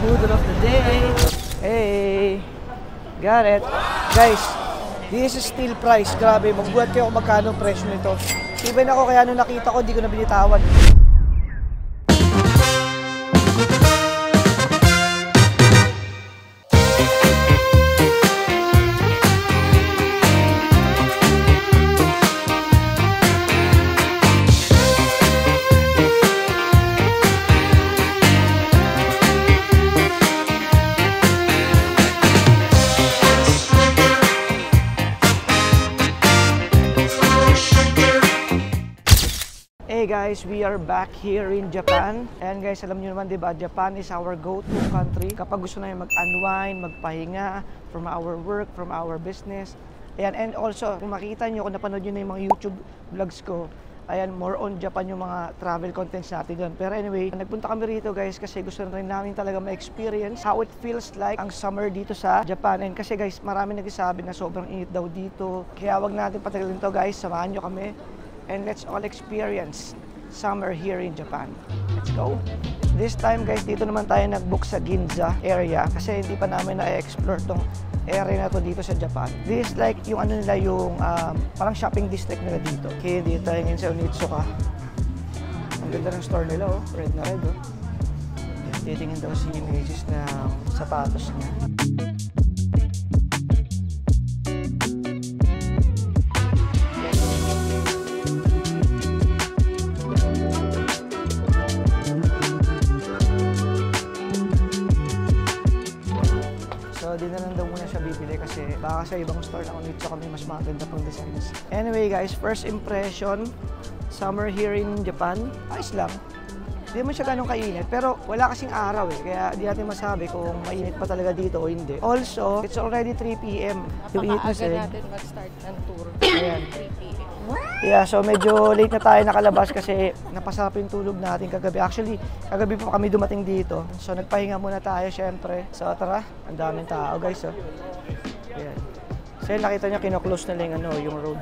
Food of the day. Hey, got it. Guys, this is still price. Grabe, magbuhat kayo kung magkano ang presyo nito. Even ako, kaya nung nakita ko, hindi ko na binitawan. Hey guys, we are back here in Japan. And guys, alam nyo naman diba, Japan is our go-to country kapag gusto namin mag-unwind, magpahinga from our work, from our business. Ayan, and also, kung makita nyo, kung napanood nyo na yung mga YouTube vlogs ko, ayan, more on Japan yung mga travel contents natin doon. Pero anyway, nagpunta kami rito guys kasi gusto rin namin talaga ma-experience how it feels like ang summer dito sa Japan. And kasi guys, marami nagsasabi na sobrang init daw dito. Kaya wag natin patagalin to guys, samahan nyo kami. And let's all experience summer here in Japan. Let's go! This time guys, dito naman tayo nag-book sa Ginza area kasi hindi pa namin na-explore tong area na to dito sa Japan. This is like yung ano nila, yung parang shopping district nila dito. Okay, dito tayo ngayon sa Onitsuka. Ang ganda ng store nila, oh. Red na red, oh. Titingin daw si images ng sapatos niya. Di na lang daw muna siya bibili kasi baka sa ibang store na Onitsuka kami mas maganda pang designs. Anyway guys, first impression, summer here in Japan, ayos lang. Hindi naman siya ganun kainit, pero wala kasing araw eh, kaya di natin masabi kung mainit pa talaga dito o hindi. Also, it's already 3 PM. Napaka-aga natin mag-start ng tour. Ayan. 3 PM. Yeah, so medyo late na tayo nakalabas kasi napasarap yung tulog natin kagabi. Actually, kagabi pa kami dumating dito. So nagpahinga muna tayo syempre. So tara, ang daming tao guys. Oh. Ayan. So yun, nakita nyo, kino-close na lang yung road.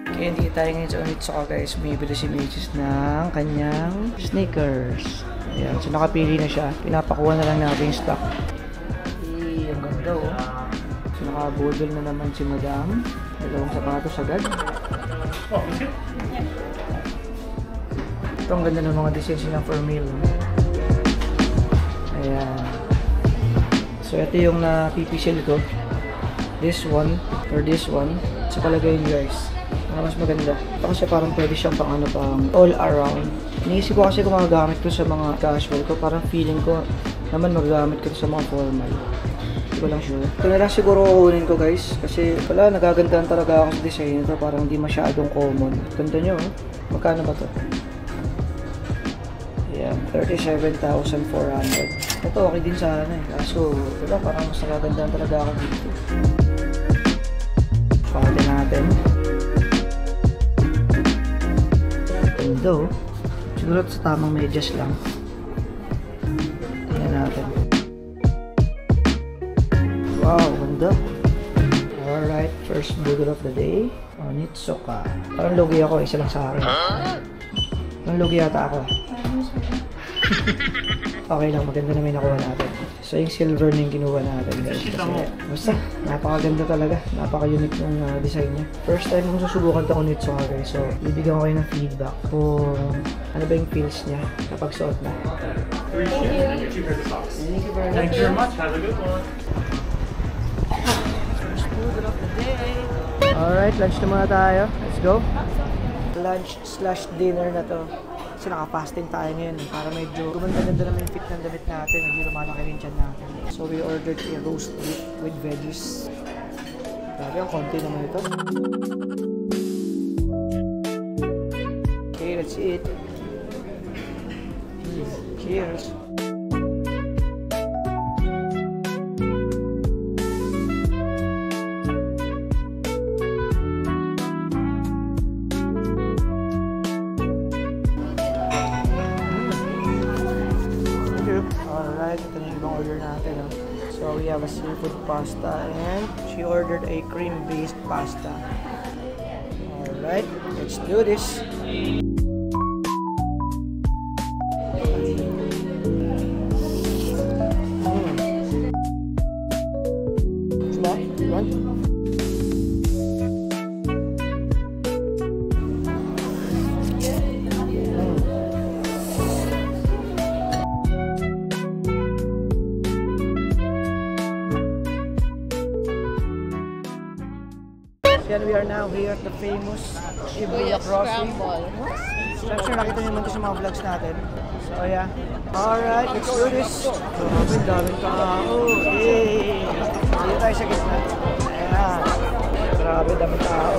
Okay, hindi tayo ngayon sa Onitsuka guys. Bibili si Mages ng kanyang sneakers. Ayan, so nakapili na siya. Pinapakuha na lang natin yung stock. Ang ganda oh. So nakabudol na naman si Madam. Dalawang sapatos agad. Ito ang ganda ng mga designs nilang for meal. Ayan. So ito yung napipisil ko. This one or this one. Sa palagay nyo guys, mas maganda. Ito kasi parang pwede siyang pang ano, pang all around. Iniisip ko kasi kung magagamit ko sa mga casual ko, parang feeling ko naman magagamit ko sa mga formal. Hindi ko lang sure. Ito na lang siguro kukunin ko guys. Kasi wala, nagagandahan talaga ako sa design ito. Parang hindi masyadong common. Ganda nyo oh. Magkano ba ito? Ayan, 37,400. Ito okay din sana eh. Kaso wala, parang mas nagagandahan talaga ako dito. Pakita natin. Ganda oh. Siguro sa tamang medyas lang. Tingnan natin. Wow, ganda. Alright, first burger of the day. Onitsuka. Parang lugi ako, isa lang sa akin. Parang lugi yata ako. Okay lang, maganda na may nakuha natin. So yung silver na yung kinuha natin guys. Kasi, basta, napakaganda talaga. Napaka-unique ng design niya. First time kong susubukan ito Onitsuka guys. So, bibigyan ko kayo ng feedback kung ano ba yung feels niya kapag suot na. Thank you. Thank you very much. Have a good one. Food of the day. Alright, lunch na muna tayo. Let's go. Lunch/dinner na to. Kasi naka-fasting tayo ngayon para medyo gumanda-ganda naman yung fit ng damit natin. Medyo lumalaki rin tiyan natin. So we ordered a roast beef with veggies. Grabe, ang konti naman ito. Okay, let's eat. Cheers. Alright, ito na yung ibang order natin. No? So we have a seafood pasta and she ordered a cream-based pasta. Alright, let's do this. And we are now here at the famous Shibuya Crossing. So I'm sure nakita niyo naman ito sa mga vlogs natin. So yeah. Alright, let's do this. Grabe, daming tao. Yay! Dito tayo sa gitna. Ayan. Grabe, daming tao.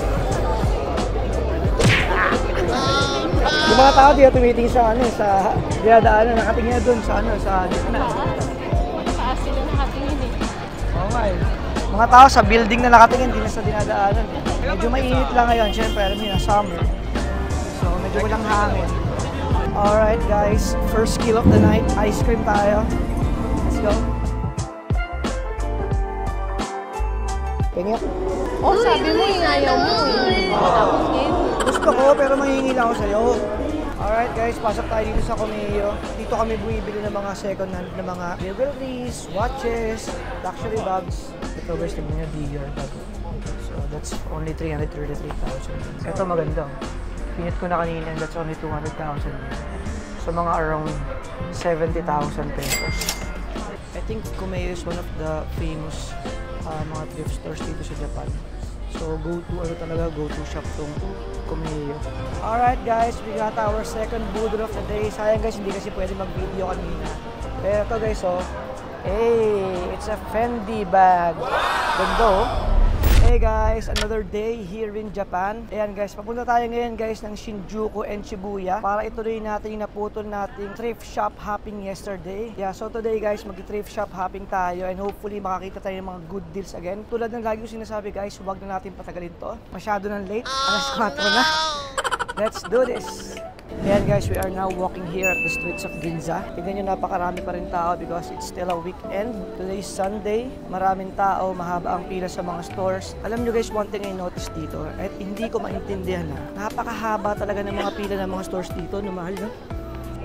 Yung mga tao dito tumitingin sa ano, sa dinadaanan, nakatingin na dun sa ano, sa gitna. Mataas sila nakatingin eh. Oo nga eh. Mga tao sa building na nakatingin, hindi na sa dinadaanan. Medyo mainit lang ngayon, syempre, alam niyo na, summer. So, medyo walang hangin. Alright guys, first kill of the night, ice cream tayo. Let's go. Pengi ako. Oh, sabi mo yung ayaw mo eh. Tapos game. Gusto ko, pero manghingi lang ako sa'yo. Alright guys, pasok tayo dito sa Kumeyo. Dito kami bumibili ng mga second hand na mga jewelries, watches, luxury bags. Ito guys, tignan nyo, Dior bag. So that's only 333,000. Ito maganda. Pinit ko na kanina and that's only 200,000. So mga around 70,000 pesos. I think Kumeyo is one of the famous mga thrift stores dito sa Japan. So go to shop tong Kumeyo. Alright guys, we got our second boodle of the day. Sayang guys, hindi kasi pwede mag-video kanina. Pero ito guys, oh. Hey, it's a Fendi bag. Ganda oh. Hey guys, another day here in Japan. Ayan guys, papunta tayo ngayon guys ng Shinjuku and Shibuya para ituloy natin yung naputol nating thrift shop hopping yesterday. Yeah, so today guys, mag-thrift shop hopping tayo and hopefully makakita tayo ng mga good deals again. Tulad ng lagi yung sinasabi guys, huwag na natin patagalin to. Masyado nang late, alas 4 na. Let's do this! Ayan guys, we are now walking here at the streets of Ginza. Tignan nyo, napakarami pa rin tao because it's still a weekend. Today is Sunday. Maraming tao, mahaba ang pila sa mga stores. Alam nyo guys, one thing I noticed dito, at hindi ko maintindihan na, napakahaba talaga ng mga pila ng mga stores dito, no mahal na.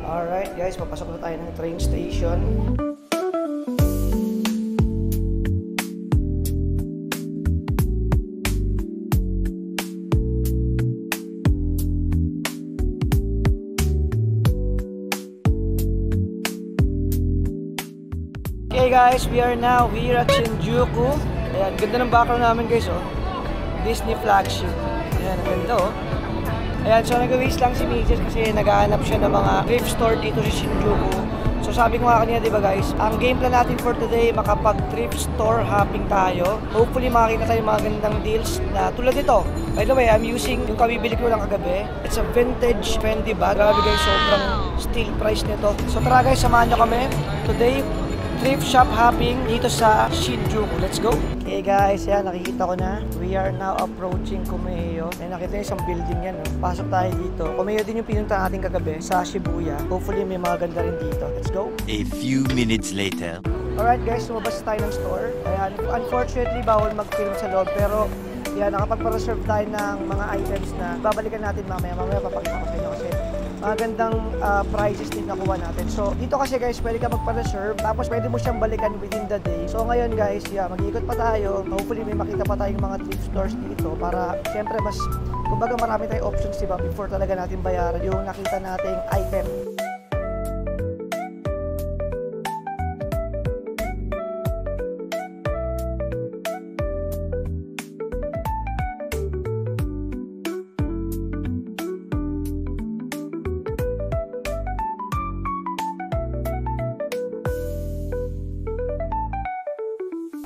Alright guys, papasok na tayo ng train station. Okay guys, we are now here at Shinjuku. Ayan, ganda ng background namin guys oh. Disney flagship. Ayan, ang ganda oh. Ayan, so nag-waste lang si Mrs. kasi naghahanap siya ng mga thrift store dito sa Shinjuku. So sabi ko nga kanina, diba guys, ang game plan natin for today, makapag-thrift store hopping tayo. Hopefully makakita tayo mga gandang deals na tulad nito. By the way, I'm using yung kabibili ko lang kagabi. It's a vintage Fendi bag. Grabe guys, sobrang steal price nito. So tara guys, samahan nyo kami. Today, thrift shop hopping dito sa Shinjuku. Let's go! Okay guys, yan, nakikita ko na. We are now approaching Kumeyo. Ay, nakita yung isang building yan. No? Pasok tayo dito. Kumeyo din yung pinunta natin kagabi sa Shibuya. Hopefully may mga ganda rin dito. Let's go! A few minutes later. Alright guys, lumabas tayo ng store. Ayan, unfortunately, bawal mag-film sa loob. Pero yan, nakapag-reserve tayo ng mga items na babalikan natin mamaya. Mamaya papakita ko sa inyo kasi magandang prices din nakuha natin. So, dito kasi guys, pwede ka magpa-reserve, tapos pwede mo siyang balikan within the day. So, ngayon guys, yeah, mag-iikot pa tayo. Hopefully, may makita pa tayong mga thrift stores dito para, syempre, mas, kumbaga marami tayong options, diba, before talaga natin bayaran yung nakita nating item.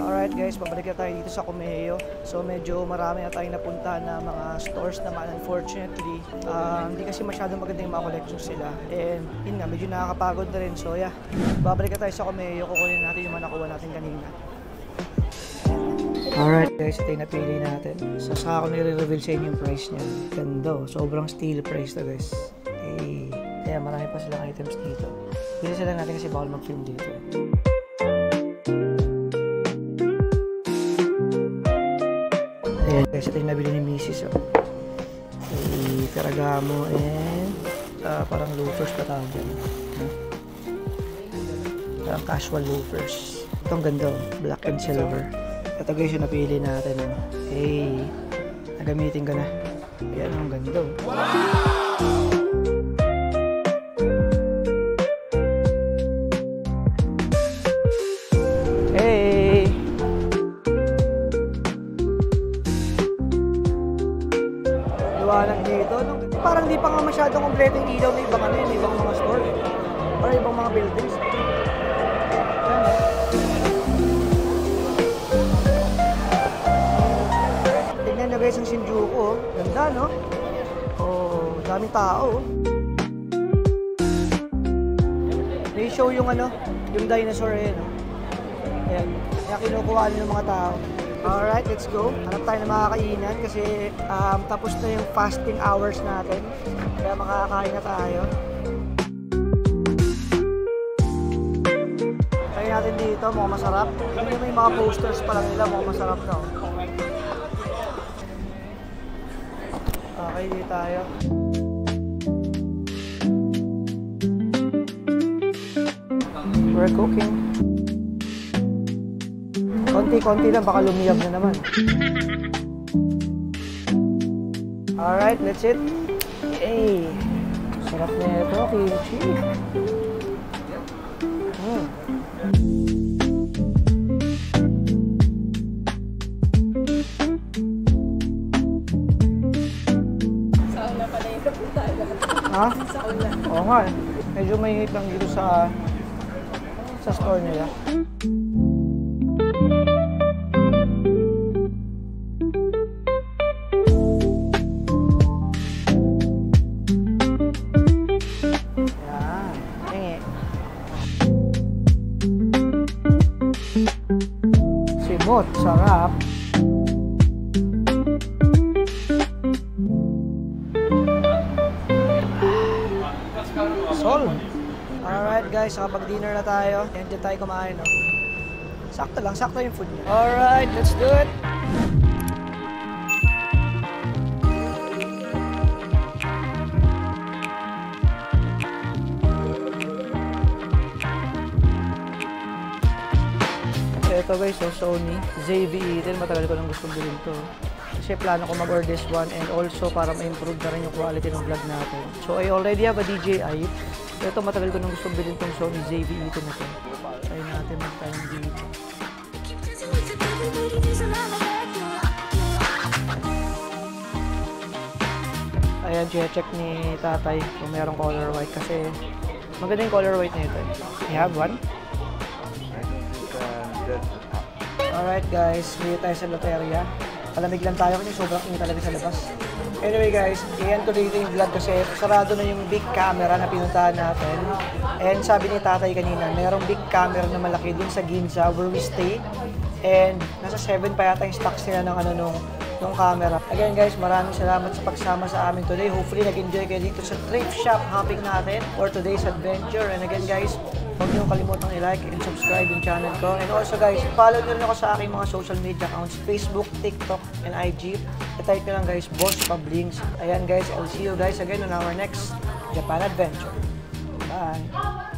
Alright guys, babalik na tayo dito sa Kumeyo. So medyo marami na tayong napunta na mga stores naman, unfortunately. Hindi kasi masyadong maganda yung mga collections sila. And yun nga, medyo nakakapagod na rin. So yeah, babalik na tayo sa Kumeyo. Kukunin natin yung mga nakuha natin kanina. Alright guys, ito yung napili natin. So saka ako nire-reveal sa inyo yung price niya. Ganda, sobrang steal price to guys. Hey, kaya marami pa silang items dito. Bilisan lang natin kasi bawal mag-film dito. Ayan guys, ito yung nabili ni Mrs. Oh. May Ferragamo and parang loafers pa tawag yan. Parang casual loafers. Ito ang ganda, black and silver. Ito guys yung napili natin. Oh. Hey, nagamitin ko na. Ayan ang ganda. Hey! hindi pa nga masyadong kompleto yung ilaw na ibang ano yun, ibang mga store. Or ibang mga buildings. Ayan, oh. Tignan na guys ang Shinjuku, oh. Ganda, no? Oh, daming tao, oh. May show yung ano, yung dinosaur, eh, no? Ayan. Kaya kinukuha nyo yung mga tao. Alright, let's go. Hanap tayo ng makakainan kasi tapos na yung fasting hours natin. Kaya makakain na tayo. Try natin dito, mukhang masarap. Hindi may mga posters pa lang nila, mukhang masarap na. Okay, dito tayo. We're cooking. Konti-konti lang, baka lumiyab na naman. Alright, let's eat. Yay! Sarap na ito, kimchi. Sauna pala yung kapunta. Ha? Sauna. Oo nga eh. Medyo mainit lang dito sa store nila. Yan. Hingi. Simot. Sarap. Sol. Alright guys, kapag-dinner na tayo. Yan dyan tayo kumain, no? Sakto lang, sakto yung food niya. Alright, let's do it! Ito guys, so Sony ZV-E10. Matagal ko nang gustong bilhin to. Kasi plano ko mag-order this one and also para ma-improve na rin yung quality ng vlog natin. So I already have a DJI. Ito matagal ko nang gustong bilhin tong Sony ZV-E10 na to. Try natin mag-time dito. Ayan, check ni tatay kung merong color white kasi maganda yung color white na ito. You have one? Alright guys, dito tayo sa loteria. Palamig lang tayo kasi sobrang init talaga sa labas. Anyway guys, i-end ko dito yung vlog kasi sarado na yung big camera na pinuntahan natin. And sabi ni tatay kanina, mayroong big camera na malaki din sa Ginza where we stay. And nasa 7 pa yata yung stocks nila ng nung camera. Again guys, maraming salamat sa pagsama sa amin today. Hopefully nag-enjoy kayo dito sa thrift shop hopping natin for today's adventure. And again guys, huwag niyo kalimutang i-like and subscribe yung channel ko. And also guys, follow niyo rin ako sa aking mga social media accounts, Facebook, TikTok, and IG. I-type nyo lang guys, Boss Pablings. Ayan guys, I'll see you guys again on our next Japan adventure. Bye!